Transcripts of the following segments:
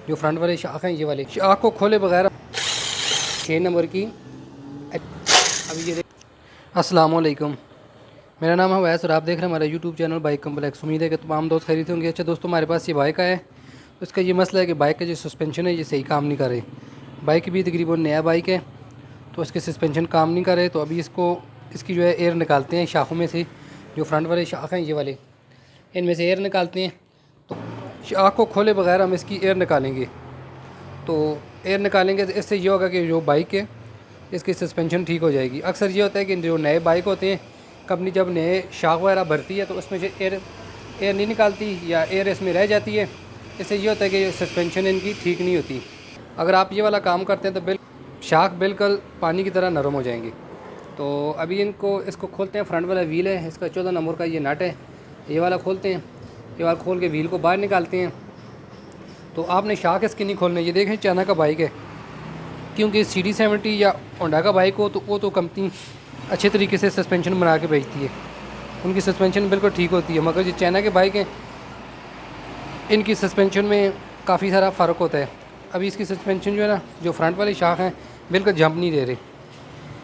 जो फ्रंट वाले शाख हैं, ये वाले शाख को खोले बगैर 6 नंबर की। अभी ये अस्सलाम वालेकुम, मेरा नाम है वैस और आप देख रहे हैं हमारा यूट्यूब चैनल बाइक कम्प्लेक्स। उम्मीद है कि तमाम दोस्त खरीदते होंगे। अच्छा दोस्तों, हमारे पास ये बाइक है, उसका ये मसला है कि बाइक का जो सस्पेंशन है ये सही काम नहीं कर रही। बाइक भी तकरीबन नया बाइक है तो इसके सस्पेंशन काम नहीं कर रहे। तो अभी इसकी जो है एयर निकालते हैं शाखों में से। जो फ्रंट वाले शाख हैं ये वाले, इनमें से एयर निकालते हैं। तो शाख को खोले बगैर हम इसकी एयर निकालेंगे। तो एयर निकालेंगे तो इससे ये होगा कि जो बाइक है इसकी सस्पेंशन ठीक हो जाएगी। अक्सर ये होता है कि जो नए बाइक होते हैं, कंपनी जब नए शाख वगैरह भरती है तो उसमें से एयर नहीं निकालती या एयर इसमें रह जाती है। इससे ये होता है कि सस्पेंशन इनकी ठीक नहीं होती। अगर आप ये वाला काम करते हैं तो शाख बिल्कुल पानी की तरह नरम हो जाएंगे। तो अभी इसको खोलते हैं। फ्रंट वाला व्हील है, इसका 14 नंबर का ये नट है, ये वाला खोलते हैं। ये वाला खोल के व्हील को बाहर निकालते हैं। तो आपने शाख इसकी नहीं खोलने। ये देखें चाइना का बाइक है, क्योंकि CD70 या होंडा का बाइक हो तो वो तो कंपनी अच्छे तरीके से सस्पेंशन बना के भेजती है, उनकी सस्पेंशन बिल्कुल ठीक होती है। मगर जो चाइना के बाइक हैं इनकी सस्पेंशन में काफ़ी सारा फ़र्क होता है। अभी इसकी सस्पेंशन जो है ना, जो फ्रंट वाली शाख हैं बिल्कुल जंप नहीं दे रहे।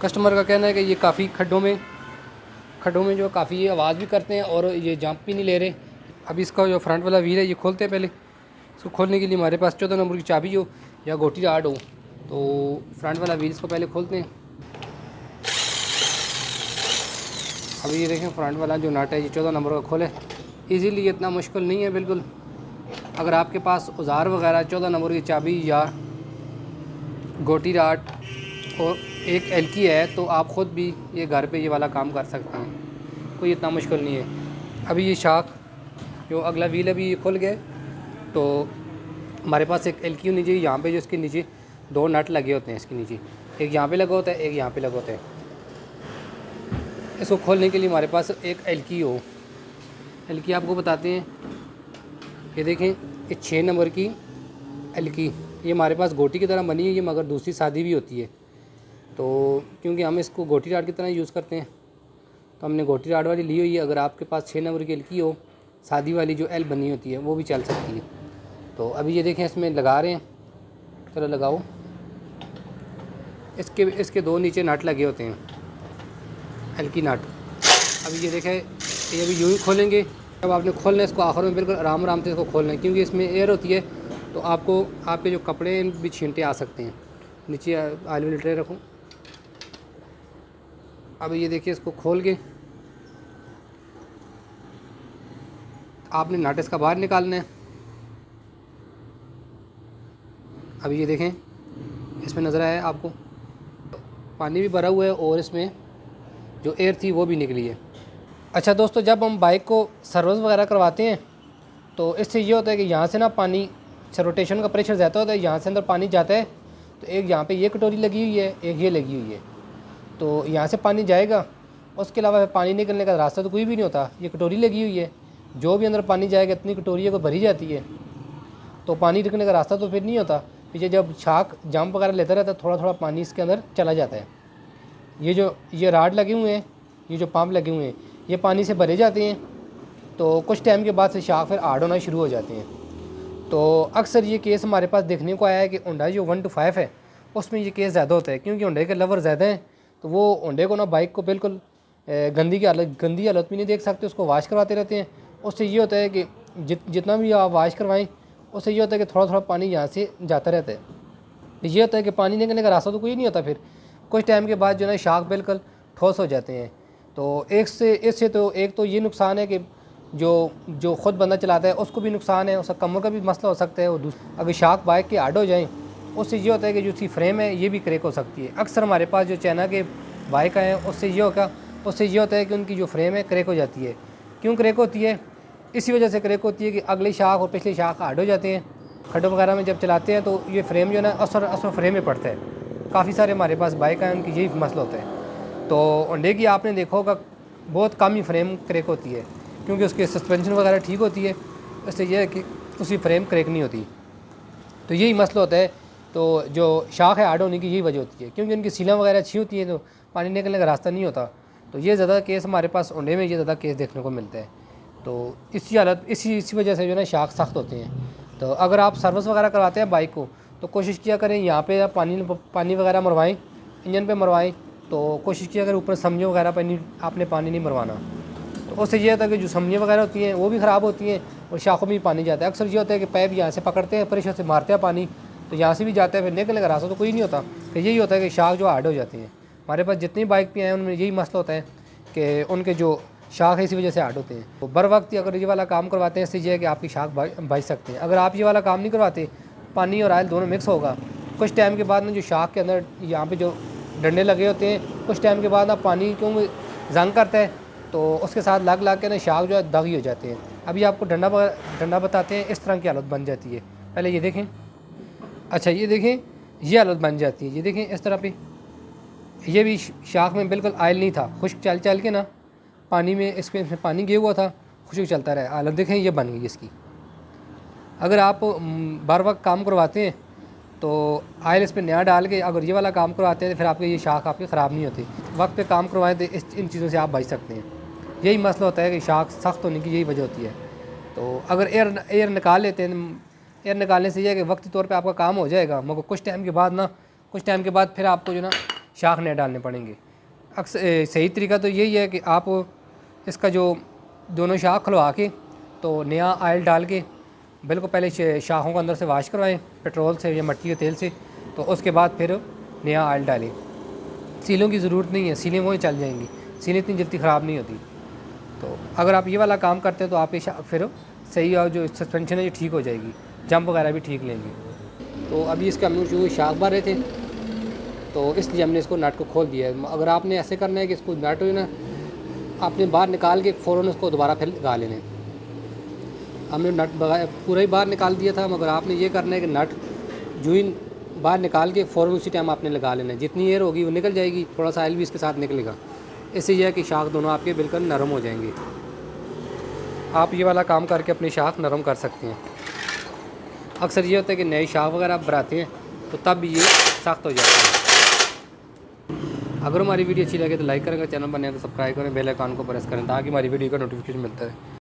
कस्टमर का कहना है कि ये काफ़ी खड्डों में जो काफ़ी आवाज़ भी करते हैं और ये जंप भी नहीं ले रहे। अभी इसका जो फ्रंट वाला व्हील है ये खोलते हैं। पहले इसको खोलने के लिए हमारे पास 14 नंबर की चाबी हो या गोटी राड हो। तो फ्रंट वाला व्हील इसको पहले खोलते हैं। अभी ये देखें फ्रंट वाला जो नट है ये 14 नंबर का खोले इजीली, इतना मुश्किल नहीं है बिल्कुल। अगर आपके पास औजार वगैरह 14 नंबर की चाबी या गोटी राड और एक एलकी है तो आप ख़ुद भी ये घर पे ये वाला काम कर सकते हैं, कोई इतना मुश्किल नहीं है। अभी ये शाख जो अगला व्हील अभी ये खुल गया। तो हमारे पास एक एलकी नीचे, यहाँ पे जो इसके नीचे 2 नट लगे होते हैं, इसके नीचे एक यहाँ पे लगा होता है, एक यहाँ पे लगा होता है। इसको खोलने के लिए हमारे पास एक एलकी आपको बताते हैं। ये देखें ये 6 नंबर की एलकी, ये हमारे पास गोटी की तरह बनी हुई है मगर दूसरी सादी भी होती है। तो क्योंकि हम इसको गोटी राड की तरह यूज़ करते हैं तो हमने गोटी राड वाली ली हुई है। अगर आपके पास 6 नंबर की एलकी हो, सादी वाली जो एल बनी होती है वो भी चल सकती है। तो अभी ये देखें इसमें लगा रहे हैं, चलो लगाओ। इसके 2 नीचे नट लगे होते हैं, एलकी नट। अभी ये देखें ये अभी यूँ ही खोलेंगे। अब आपने खोलना है इसको आखिर में बिल्कुल आराम से इसको खोलना है, क्योंकि इसमें एयर होती है तो आपको आपके जो कपड़े भी छींटे आ सकते हैं। नीचे ऑयल वाली ट्रे रखूँ। अब ये देखिए इसको खोल के आपने नट इसका बाहर निकालना है। अभी ये देखें इसमें नज़र आया आपको पानी भी भरा हुआ है और इसमें जो एयर थी वो भी निकली है। अच्छा दोस्तों, जब हम बाइक को सर्विस वगैरह करवाते हैं तो इससे ये होता है कि यहाँ से ना पानी रोटेशन का प्रेशर ज़्यादा होता है, यहाँ से अंदर पानी जाता है। तो एक यहाँ पे ये कटोरी लगी हुई है, एक ये लगी हुई है, तो यहाँ से पानी जाएगा। उसके अलावा पानी निकलने का रास्ता तो कोई भी नहीं होता। ये कटोरी लगी हुई है, जो भी अंदर पानी जाएगा इतनी कटोरी को भरी जाती है, तो पानी निकलने का रास्ता तो फिर नहीं होता। पीछे जब शाख जंप वगैरह लेता रहता है थोड़ा थोड़ा पानी इसके अंदर चला जाता है। ये राड लगे हुए हैं, ये जो पंप लगे हुए हैं ये पानी से भरे जाते हैं। तो कुछ टाइम के बाद से शाख फिर हार्ड होना शुरू हो जाते हैं। तो अक्सर ये केस हमारे पास देखने को आया है कि होंडा जो 125 है उसमें ये केस ज़्यादा होता है, क्योंकि होंडे के लवर ज़्यादा हैं। तो वो होंडे को ना बाइक को बिल्कुल गंदी हालत में नहीं देख सकते, उसको वाश करवाते रहते हैं। उससे ये होता है कि जितना भी आप वाश करवाएं उससे ये होता है कि थोड़ा थोड़ा पानी यहाँ से जाता रहता है। ये होता है कि पानी निकलने का रास्ता तो कोई नहीं होता। फिर कुछ टाइम के बाद जो है शाख बिल्कुल ठोस हो जाते हैं। तो इससे तो एक तो ये नुकसान है कि जो ख़ुद बंदा चलाता है उसको भी नुकसान है, उसका कमर का भी मसला हो सकता है। और अगर शाख बाइक के हार्ड हो जाएँ उससे ये होता है कि जो उसकी फ्रेम है ये भी क्रैक हो सकती है। अक्सर हमारे पास जो चाइना के बाइक आए हैं उससे ये होता है कि उनकी जो फ्रेम है क्रैक हो जाती है। क्यों क्रैक होती है? इसी वजह से क्रैक होती है कि अगली शाख और पिछली शाख हार्ड हो जाते हैं। खड्डों वगैरह में जब चलाते हैं तो ये फ्रेम जो है ना असर फ्रेम में पड़ता है। काफ़ी सारे हमारे पास बाइक आए उनकी यही मसला होता है। तो होंडे की आपने देखा होगा बहुत कम ही फ्रेम क्रैक होती है, क्योंकि उसकी सस्पेंशन वगैरह ठीक होती है। इससे यह है कि उसकी फ्रेम क्रैक नहीं होती। तो यही मसला होता है। तो जो शाख है हार्ड होने की यही वजह होती है, क्योंकि उनकी सीलें वगैरह अच्छी होती हैं तो पानी निकलने का रास्ता नहीं होता। तो ये ज़्यादा केस हमारे पास होंडे में ये ज़्यादा केस देखने को मिलता है। तो इसी वजह से जो है ना शाख सख्त होते हैं। तो अगर आप सर्विस वगैरह करवाते हैं बाइक को तो कोशिश किया करें यहाँ पे आप पानी वगैरह मरवाएं, इंजन पे मरवाएं, तो कोशिश किया करें ऊपर समझियों वगैरह पर आपने पानी नहीं मरवाना। तो उससे ये होता है कि जो समझियाँ वगैरह होती हैं वो भी ख़राब होती हैं और शाखों में भी पानी जाता है। अक्सर ये होता है कि पाइप यहाँ से पकड़ते हैं, प्रेशर से मारते हैं पानी, तो यहाँ से भी जाता है, फिर निकलेगा रास्ता तो कोई नहीं होता। फिर यही होता है कि शाख जो हार्ड हो जाती हैं। हमारे पास जितनी बाइक भी हैं उनमें यही मसला होता है कि उनके जो शाख है इसी वजह से हार्ड होते हैं। तो बर वक्त अगर ये वाला काम करवाते हैं इससे ये है कि आपकी शाख बच सकते हैं। अगर आप ये वाला काम नहीं करवाते, पानी और ऑयल दोनों मिक्स होगा, कुछ टाइम के बाद ना जो शाख के अंदर यहाँ पे जो डंडे लगे होते हैं, कुछ टाइम के बाद ना पानी क्यों जंग करता है तो उसके साथ लग के ना शाख जो है दागी हो जाते हैं। अभी आपको डंडा बताते हैं, इस तरह की हालत बन जाती है। पहले ये देखें, अच्छा ये देखें, ये हालत बन जाती है। ये देखें इस तरह पे, ये भी शाख में बिल्कुल ऑयल नहीं था, खुश्क चल के ना पानी में इसमें पानी गिरा हुआ था, खुश्क चलता रहा। हालत देखें ये बन गई इसकी। अगर आप बार वक्त काम करवाते हैं तो ऑयल इस पर नया डाल के अगर ये वाला काम करवाते हैं तो फिर आपके ये शाख आपके ख़राब नहीं होती। वक्त पे काम करवाएं तो इन चीज़ों से आप बच सकते हैं। यही मसला होता है कि शाख सख्त होने की यही वजह होती है। तो अगर एयर निकाल लेते हैं, एयर निकालने से यह है कि वक्ती तौर पे आपका काम हो जाएगा, मगर कुछ टाइम के बाद फिर आपको जो ना शाख नए डालने पड़ेंगे। अक्सर सही तरीका तो यही है कि आप इसका जो दोनों शाख खुलवा के तो नया ऑयल डाल के बिल्कुल पहले शाखों को अंदर से वाश करवाएं पेट्रोल से या मिट्टी के तेल से, तो उसके बाद फिर नया ऑयल डालें। सीलों की ज़रूरत नहीं है, सीलें वहीं चल जाएंगी, सीलें इतनी जल्दी ख़राब नहीं होती। तो अगर आप ये वाला काम करते हैं तो आप ये फिर सही और जो सस्पेंशन है ये ठीक हो जाएगी, जंप वगैरह भी ठीक लेंगे। तो अभी इसका हम जो शाख भर रहे थे तो इसलिए हमने इसको नट को खोल दिया है। अगर आपने ऐसे करना है कि इसको नट हो ना आपने बाहर निकाल के फ़ौरन उसको दोबारा फिर लगा लेना है। हमने नट पूरा ही बाहर निकाल दिया था, मगर आपने ये करना है कि नट जो ही बाहर निकाल के फ़ौरन उसी टाइम आपने लगा लेना है। जितनी एयर होगी वो निकल जाएगी, थोड़ा सा ऑयल भी इसके साथ निकलेगा। इससे यह है कि शाख दोनों आपके बिल्कुल नरम हो जाएंगे। आप ये वाला काम करके अपनी शाख नरम कर सकते हैं। अक्सर ये होता है कि नई शाख वगैरह आप भराते हैं तो तब भी ये सख्त हो जाता है। अगर हमारी वीडियो अच्छी लगे तो लाइक करें, चैनल बने तो सब्सक्राइब करें, बेल आइकन को प्रेस करें ताकि हमारी वीडियो का नोटिफिकेशन मिलता है।